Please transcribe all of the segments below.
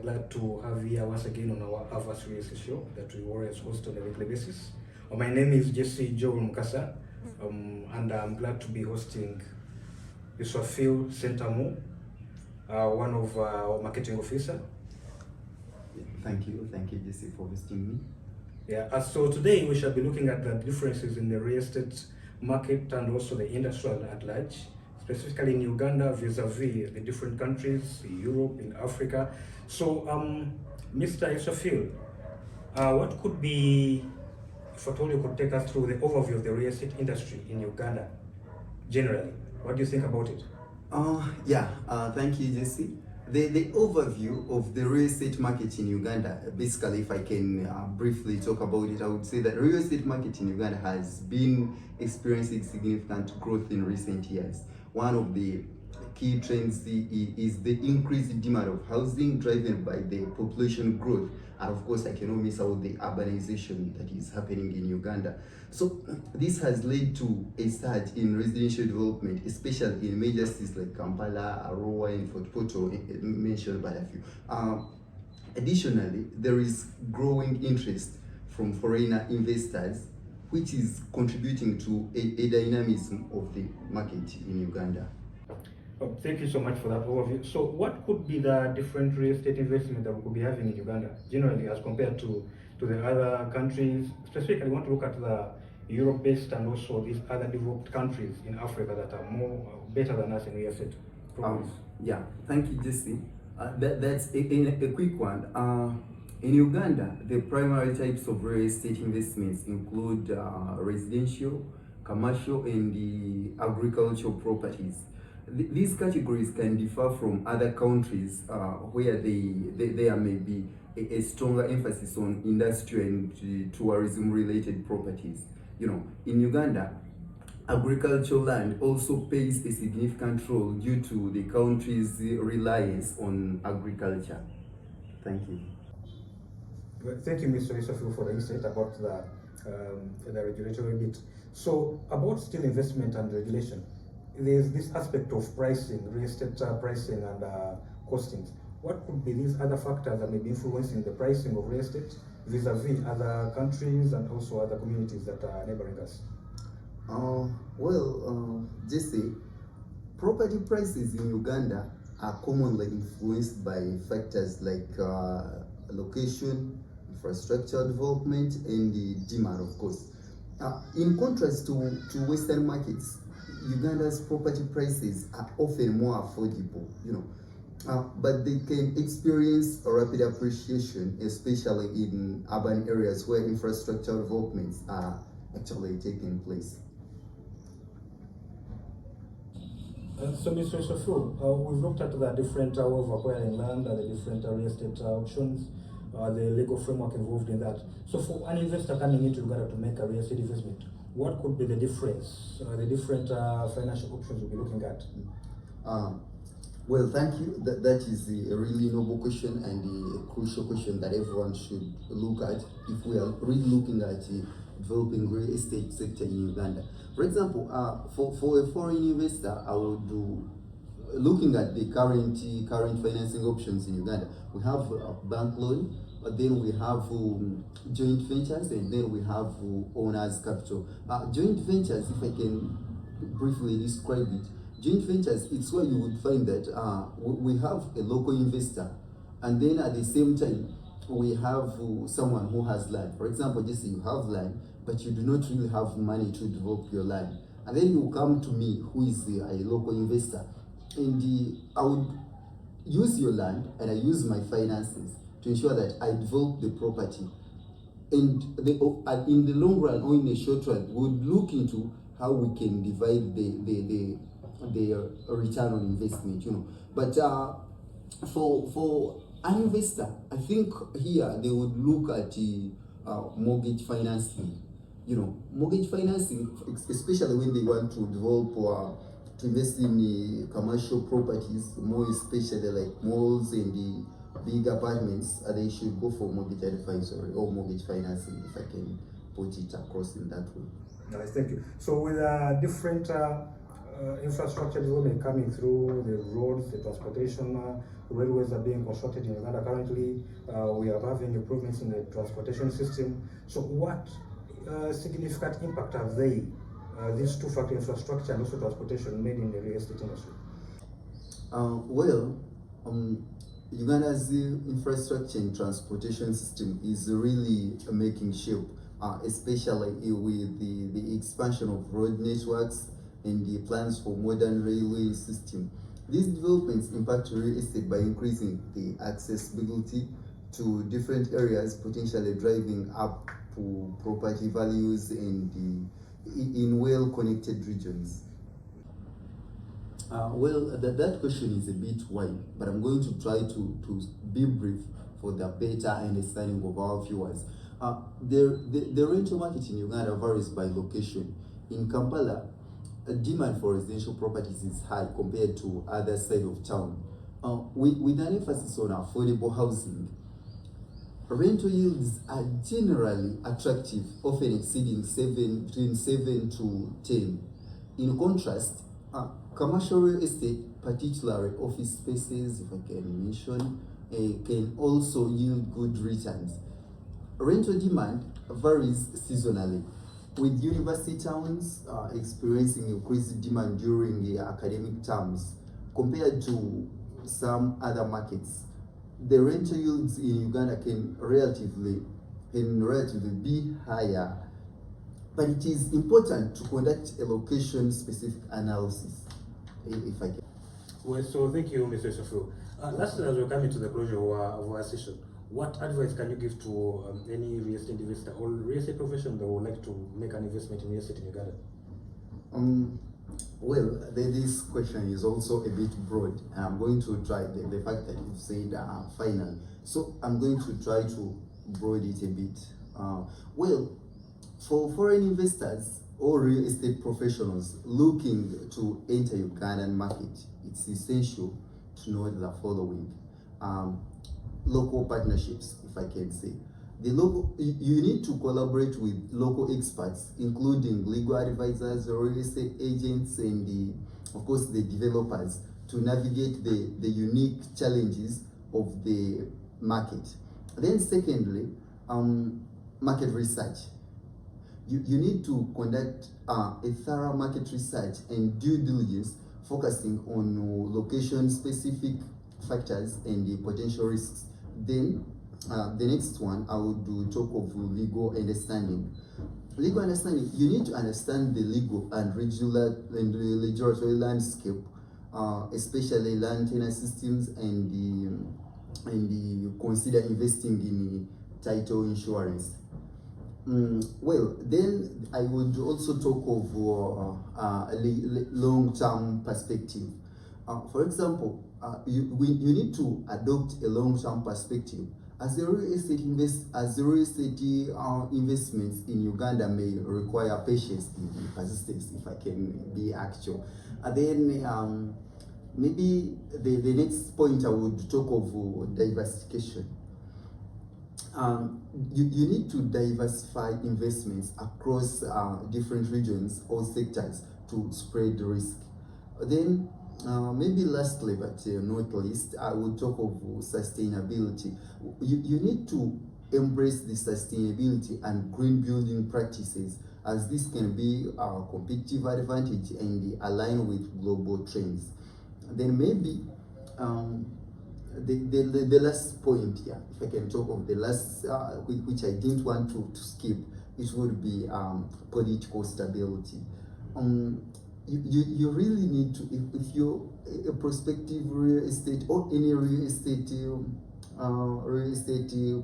glad to have you here once again on our Avas Race show that we always host on a weekly basis. My name is Jesse Joel Mukasa, and I'm glad to be hosting Phil Sentamo, one of our marketing officer. Thank you, Jesse, for hosting me. Yeah, so today we shall be looking at the differences in the real estate market and also the industry at large, specifically in Uganda vis-a-vis the different countries, in Europe, in Africa. So, Mr. Yusufil, what could be, if at all you could take us through the overview of the real estate industry in Uganda, generally? What do you think about it? Thank you, Jesse. The overview of the real estate market in Uganda, basically, if I can briefly talk about it, I would say that the real estate market in Uganda has been experiencing significant growth in recent years. One of the key trends is the increased demand of housing driven by the population growth, and of course I cannot miss out the urbanization that is happening in Uganda. So this has led to a surge in residential development, especially in major cities like Kampala, Arua, and Fort Portal, mentioned by a few. Additionally, there is growing interest from foreigner investors, which is contributing to a dynamism of the market in Uganda. Thank you so much for that overview. So what could be the different real estate investment that we could be having in Uganda, generally, as compared to the other countries? Specifically, I want to look at the Europe-based and also these other developed countries in Africa that are better than us in real estate. Thank you, Jesse. That's a quick one. In Uganda, the primary types of real estate investments include residential, commercial, and the agricultural properties. These categories can differ from other countries where there may be a stronger emphasis on industrial and tourism-related properties. You know, in Uganda, agricultural land also plays a significant role due to the country's reliance on agriculture. Thank you. Thank you, Mr. Isafil, for the insight about the regulatory bit. So, about still investment and regulation, there's this aspect of pricing, real estate pricing and costings. What could be these other factors that may be influencing the pricing of real estate vis-a-vis other countries and also other communities that are neighboring us? Jesse, property prices in Uganda are commonly influenced by factors like location, infrastructure development, and the demand, of course. In contrast to Western markets, Uganda's property prices are often more affordable, but they can experience a rapid appreciation, especially in urban areas where infrastructure developments are actually taking place. So, Mr. Shafu, we've looked at the different way of acquiring land, the different real estate auctions, the legal framework involved in that. So, for an investor coming into Uganda to make a real estate investment, what could be the difference, the different financial options we'll be looking at? Well, thank you. That is a really noble question and a crucial question that everyone should look at if we are really looking at the developing real estate sector in Uganda. For example, for a foreign investor, I would do looking at the current financing options in Uganda. We have a bank loan, but then we have joint ventures, and then we have owners capital. Joint ventures, if I can briefly describe it, joint ventures, it's where you would find that we have a local investor, and then at the same time we have someone who has land. For example, just say you have land, but you do not really have money to develop your land, and then you come to me, who is a local investor, and I would use your land and I use my finances to ensure that I develop the property. And in the long run or in the short run, we would look into how we can divide the return on investment, But for an investor, I think here they would look at mortgage financing. Mortgage financing, especially when they want to develop to invest in the commercial properties, more especially like malls and the big apartments, they should go for mortgage advisory or mortgage financing, if I can put it across in that way. Nice, thank you. So with different infrastructure development coming through, the roads, the transportation, railways are being constructed in Uganda currently. We are having improvements in the transportation system. So what significant impact have they, these two factors, infrastructure and also transportation, made in the real estate industry? Well, Uganda's infrastructure and transportation system is really making shape, especially with the expansion of road networks and the plans for modern railway system. These developments impact real estate by increasing the accessibility to different areas, potentially driving up to property values in well-connected regions. That question is a bit wide, but I'm going to try to be brief for the better understanding of our viewers. The rental market in Uganda varies by location. In Kampala, demand for residential properties is high compared to other side of town. With an emphasis on affordable housing, rental yields are generally attractive, often exceeding between 7 to 10. In contrast, commercial real estate, particularly office spaces, if I can mention, can also yield good returns. Rental demand varies seasonally, with university towns experiencing increased demand during the academic terms compared to some other markets. The rental yields in Uganda can relatively be higher, but it is important to conduct a location-specific analysis, if I can. Well, so thank you, Mr. Shafu. Lastly, as we're coming to the closure of our session, what advice can you give to any real estate investor or real estate professional that would like to make an investment in real estate in Uganda? Well, this question is also a bit broad. I'm going to try the fact that you've said final. So I'm going to try to broaden it a bit. Well, for foreign investors or real estate professionals looking to enter Ugandan market, it's essential to know the following. Local partnerships, if I can say. You need to collaborate with local experts, including legal advisors, real estate agents, and of course the developers, to navigate the unique challenges of the market. Then secondly, market research. You need to conduct a thorough market research and due diligence, focusing on location-specific factors and the potential risks. Then the next one, I would talk of legal understanding. Legal understanding, you need to understand the legal and regulatory landscape, especially land tenure systems, and consider investing in title insurance. Well, then I would also talk of a long-term perspective. For example, you need to adopt a long-term perspective. As the real estate investments in Uganda may require patience and persistence, if I can be actual. And then maybe the next point I would talk of diversification. You need to diversify investments across different regions or sectors to spread the risk. Then maybe lastly, but not least, I will talk of sustainability. You need to embrace the sustainability and green building practices, as this can be a competitive advantage and align with global trends. Then maybe the last point here, if I can talk of the last, which I didn't want to skip, it would be political stability. You really need to, if you're a prospective real estate or any real estate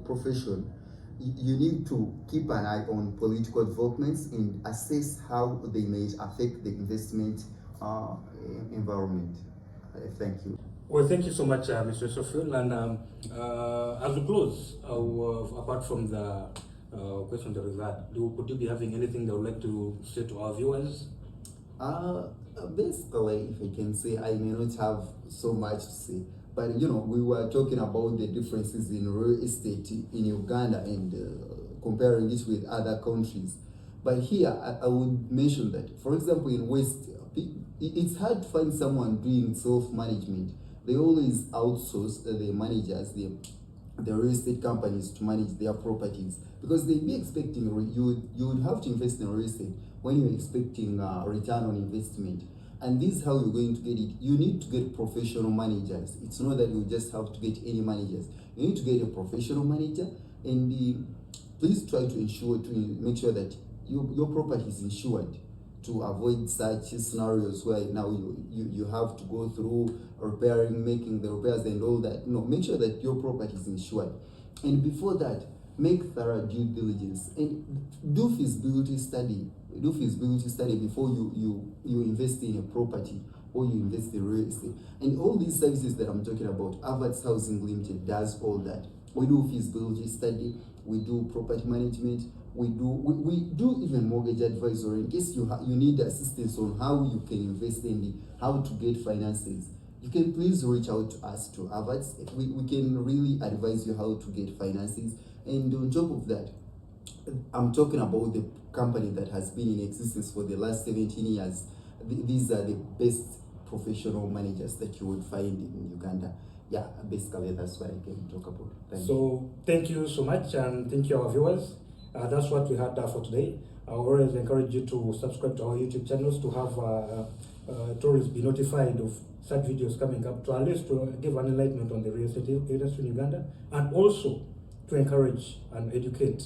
profession, you need to keep an eye on political developments and assess how they may affect the investment environment. Thank you. Well, thank you so much, Mr. Sofil. And as we close, apart from the question that we've had, could you be having anything that would like to say to our viewers? Basically, if I can say, I may not have so much to say, but you know, we were talking about the differences in real estate in Uganda and comparing it with other countries. But here, I would mention that, for example, in West, it's hard to find someone doing self-management. They always outsource the managers, the real estate companies to manage their properties, because they be expecting you would have to invest in real estate when you're expecting return on investment. And this is how you're going to get it. You need to get professional managers. It's not that you just have to get any managers. You need to get a professional manager, and please try to make sure that your property is insured, to avoid such scenarios where now you have to go through repairing, making the repairs and all that. No, make sure that your property is insured. And before that, make thorough due diligence and do feasibility study. Do feasibility study before you invest in a property or you invest in real estate. And all these services that I'm talking about, Avats Housing Limited does all that. We do feasibility study, we do property management, we do even mortgage advisory in case you need assistance on how you can invest in how to get finances. You can please reach out to us, to Avats. We can really advise you how to get finances. And on top of that, I'm talking about the company that has been in existence for the last 17 years. These are the best professional managers that you would find in Uganda. Yeah, basically that's what I can talk about. Thank you so much, and thank you our viewers. That's what we had for today. I always encourage you to subscribe to our YouTube channels to have to always be notified of such videos coming up, to at least to give an enlightenment on the real estate industry in Uganda, and also to encourage and educate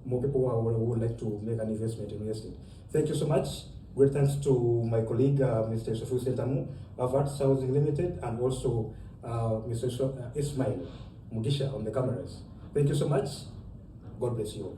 more people who would like to make an investment in real estate. Thank you so much. Great thanks to my colleague, Mr. Sofu Sentamu, Avats Housing Limited, and also Mr. Ismail Mugisha on the cameras. Thank you so much. God bless you all.